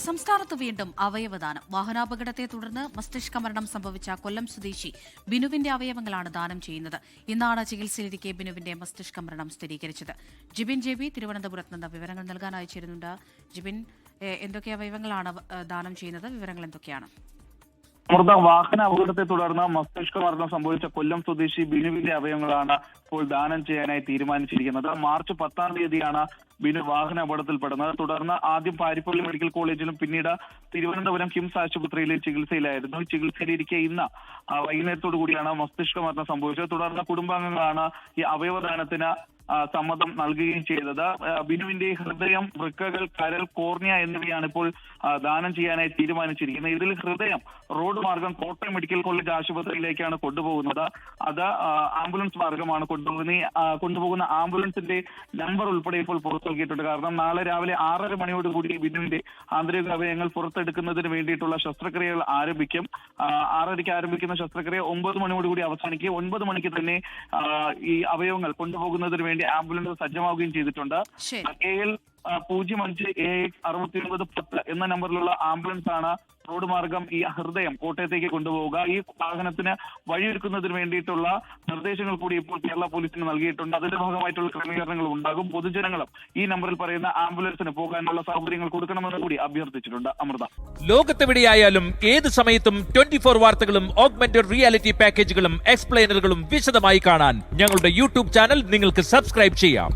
സംസ്ഥാനത്ത് വീണ്ടും അവയവദാനം. വാഹനാപകടത്തെ തുടർന്ന് മസ്തിഷ്ക മരണം സംഭവിച്ച കൊല്ലം സ്വദേശി ബിനുവിന്റെ അവയവങ്ങളാണ് ദാനം ചെയ്യുന്നത്. ഇന്നാണ് ചികിത്സയിലിരിക്കെ ബിനുവിന്റെ മസ്തിഷ്ക മരണം സ്ഥിരീകരിച്ചത്. ജിബിൻ JB തിരുവനന്തപുരത്ത് നിന്ന് വിവരങ്ങൾ നൽകാൻ അയച്ചിരുന്നുണ്ട്. ജിബിൻ, എന്തൊക്കെ അവയവങ്ങളാണ് ദാനം ചെയ്യുന്നത്? വിവരങ്ങൾ എന്തൊക്കെയാണ്? വാഹന അപകടത്തെ തുടർന്ന് മസ്തിഷ്ക മരണം സംഭവിച്ച കൊല്ലം സ്വദേശി ബിനുവിന്റെ അവയവങ്ങളാണ് ഇപ്പോൾ ദാനം ചെയ്യാനായി തീരുമാനിച്ചിരിക്കുന്നത്. മാർച്ച് 10-ാം തീയതിയാണ് ബിനു വാഹന അപകടത്തിൽപ്പെടുന്നത്. തുടർന്ന് ആദ്യം പാരിപ്പള്ളി മെഡിക്കൽ കോളേജിലും പിന്നീട് തിരുവനന്തപുരം കിംസ് ആശുപത്രിയിലെ ചികിത്സയിലായിരുന്നു. ചികിത്സയിലിരിക്കെ ഇന്ന് വൈകുന്നേരത്തോടു കൂടിയാണ് മസ്തിഷ്ക മരണം സംഭവിച്ചത്. തുടർന്ന് കുടുംബാംഗങ്ങളാണ് ഈ അവയവദാനത്തിന് സമ്മതം നൽകുകയും ചെയ്തത്. ബിനുവിന്റെ ഹൃദയം, വൃക്കകൾ, കരൾ, കോർണിയ എന്നിവയാണ് ഇപ്പോൾ ദാനം ചെയ്യാനായി തീരുമാനിച്ചിരിക്കുന്നത്. ഇതിൽ ഹൃദയം റോഡ് മാർഗം കോട്ടയം മെഡിക്കൽ കോളേജ് ആശുപത്രിയിലേക്കാണ് കൊണ്ടുപോകുന്നത്. അത് ആംബുലൻസ് മാർഗമാണ് കൊണ്ടുപോകുന്ന ആംബുലൻസിന്റെ നമ്പർ ഉൾപ്പെടെ ഇപ്പോൾ പുറത്തിറക്കിയിട്ടുണ്ട്. കാരണം നാളെ രാവിലെ 6:30 മണിയോടുകൂടി ബിനുവിന്റെ ആന്തരിക അവയവങ്ങൾ പുറത്തെടുക്കുന്നതിന് വേണ്ടിയിട്ടുള്ള ശസ്ത്രക്രിയകൾ ആരംഭിക്കും. 6:30-ക്ക് ആരംഭിക്കുന്ന ശസ്ത്രക്രിയ 9 മണിയോടുകൂടി അവസാനിക്കുകയും 9 മണിക്ക് തന്നെ ഈ അവയവങ്ങൾ കൊണ്ടുപോകുന്നതിന് വേണ്ടി ആംബുലൻസ് സജ്ജമാവുകയും ചെയ്തിട്ടുണ്ട്. KL 05AX 6910 എന്ന നമ്പറിലുള്ള ആംബുലൻസ് ആണ് റോഡ് മാർഗം ഈ ഹൃദയം കോട്ടയത്തേക്ക് കൊണ്ടുപോവുക. ഈ വാഹനത്തിന് വഴിയൊരുക്കുന്നതിന് വേണ്ടിയിട്ടുള്ള നിർദ്ദേശങ്ങൾ കൂടി ഇപ്പോൾ കേരള പോലീസിന് നൽകിയിട്ടുണ്ട്. അതിന്റെ ഭാഗമായിട്ടുള്ള ക്രമീകരണങ്ങൾ ഉണ്ടാകും. പൊതുജനങ്ങളും ഈ നമ്പറിൽ പറയുന്ന ആംബുലൻസിന് പോകാനുള്ള സൗകര്യങ്ങൾ കൊടുക്കണമെന്ന് കൂടി അഭ്യർത്ഥിച്ചിട്ടുണ്ട്. അമൃത, ലോകത്തെവിടെയായാലും ഏത് സമയത്തും 24 വാർത്തകളും ഓഗ്മെന്റഡ് റിയാലിറ്റി പാക്കേജുകളും എക്സ്പ്ലെയിനറുകളും വിശദമായി കാണാൻ ഞങ്ങളുടെ YouTube ചാനൽ നിങ്ങൾക്ക് സബ്സ്ക്രൈബ് ചെയ്യാം.